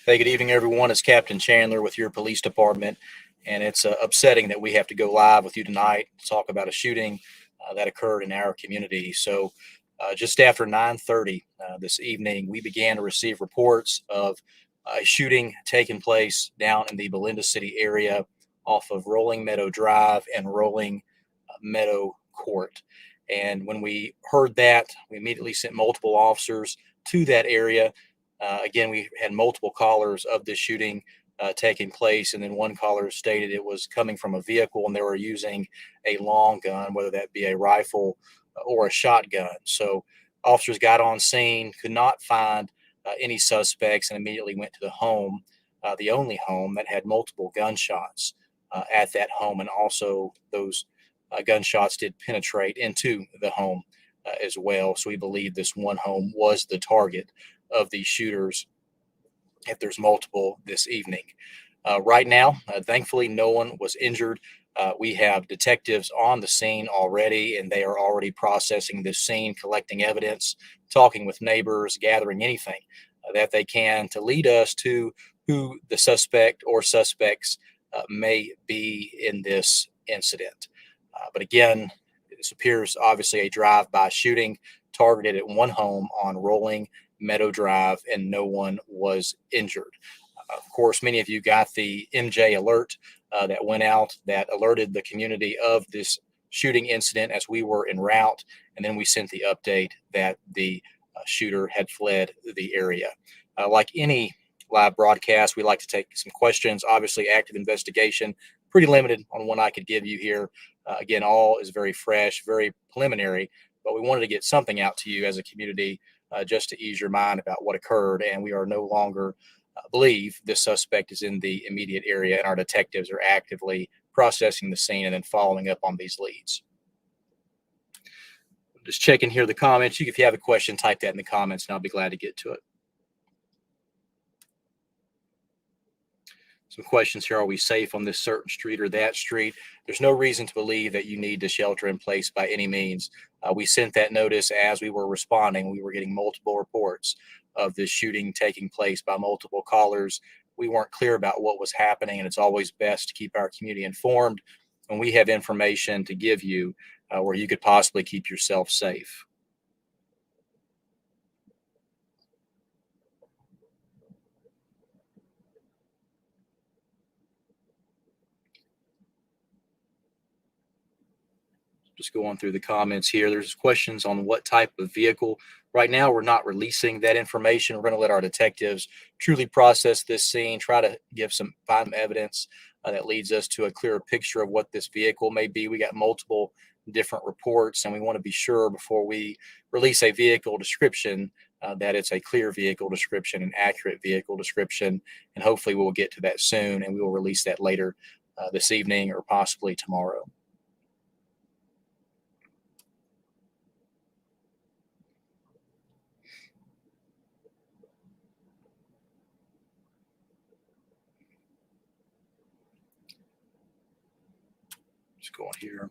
Hey, good evening, everyone. It's Captain Chandler with your police department, and it's upsetting that we have to go live with you tonight to talk about a shooting that occurred in our community. Just after 9:30 this evening, we began to receive reports of a shooting taking place down in the Belinda City area off of Rolling Meadow Drive and Rolling Meadow Court. And when we heard that, we immediately sent multiple officers to that area. Again, we had multiple callers of this shooting taking place, and then one caller stated it was coming from a vehicle and they were using a long gun, whether that be a rifle or a shotgun. So officers got on scene, could not find any suspects, and immediately went to the home, the only home that had multiple gunshots at that home, and also those gunshots did penetrate into the home as well. So we believe this one home was the target of these shooters if there's multiple this evening. Right now, thankfully, no one was injured. We have detectives on the scene already, and they are already processing this scene, collecting evidence, talking with neighbors, gathering anything that they can to lead us to who the suspect or suspects may be in this incident. But again, this appears obviously a drive-by shooting targeted at one home on Rolling Meadow Drive, and no one was injured. Of course, many of you got the MJ alert that went out that alerted the community of this shooting incident as we were en route, and then we sent the update that the shooter had fled the area. Like any live broadcast, we like to take some questions. Obviously, active investigation, pretty limited on what I could give you here. Again, all is very fresh, very preliminary, but we wanted to get something out to you as a community just to ease your mind about what occurred. And we are no longer believe this suspect is in the immediate area, and our detectives are actively processing the scene and then following up on these leads. Just checking here the comments. If you have a question, type that in the comments, and I'll be glad to get to it. Some questions here. Are we safe on this certain street or that street? There's no reason to believe that you need to shelter in place by any means. We sent that notice as we were responding. We were getting multiple reports of this shooting taking place by multiple callers. We weren't clear about what was happening, and it's always best to keep our community informed when we have information to give you where you could possibly keep yourself safe. Just going through the comments here. There's questions on what type of vehicle. Right now, we're not releasing that information. We're going to let our detectives truly process this scene, try to find some evidence that leads us to a clearer picture of what this vehicle may be. We got multiple different reports, and we want to be sure before we release a vehicle description that it's a clear vehicle description, an accurate vehicle description, and hopefully we'll get to that soon, and we will release that later this evening or possibly tomorrow. Just going here.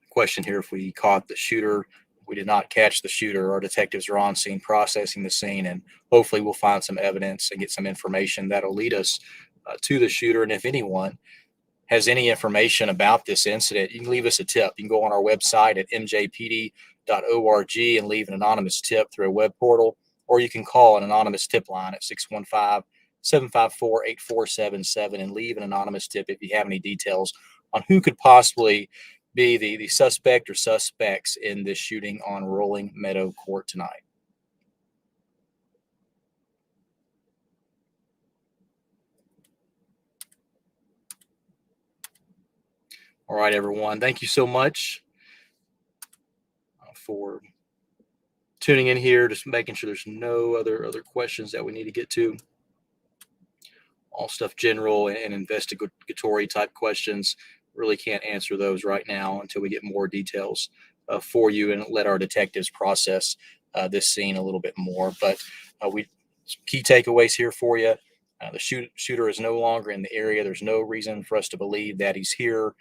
Question here: if we caught the shooter, we did not catch the shooter. Our detectives are on scene processing the scene, and hopefully we'll find some evidence and get some information that'll lead us to the shooter. And if anyone has any information about this incident, you can leave us a tip. You can go on our website at mjpd.org and leave an anonymous tip through a web portal, or you can call an anonymous tip line at 615-754-8477 and leave an anonymous tip if you have any details on who could possibly be the suspect or suspects in this shooting on Rolling Meadow Court tonight. All right, everyone. Thank you so much for tuning in here, just making sure there's no other questions that we need to get to. All stuff general and investigatory type questions. Really can't answer those right now until we get more details for you and let our detectives process this scene a little bit more. But key takeaways here for you. The shooter is no longer in the area. There's no reason for us to believe that he's here.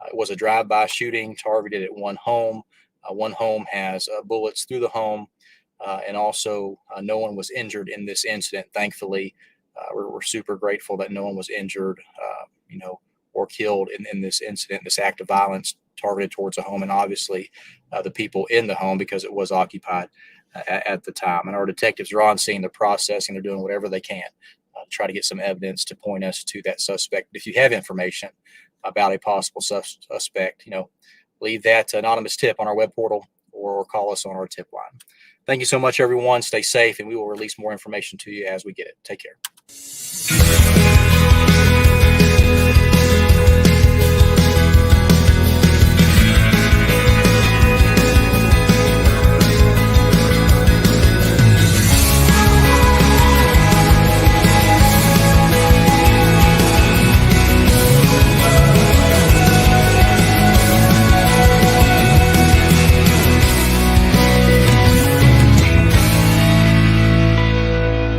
It was a drive-by shooting targeted at one home. One home has bullets through the home, and also no one was injured in this incident, thankfully. We're super grateful that no one was injured, or killed in this incident, this act of violence targeted towards a home, and obviously the people in the home because it was occupied at the time. And our detectives are on scene, they're processing, they're doing whatever they can to try to get some evidence to point us to that suspect. If you have information about a possible suspect, leave that anonymous tip on our web portal or call us on our tip line. Thank you so much, everyone. Stay safe, and we will release more information to you as we get it. Take care.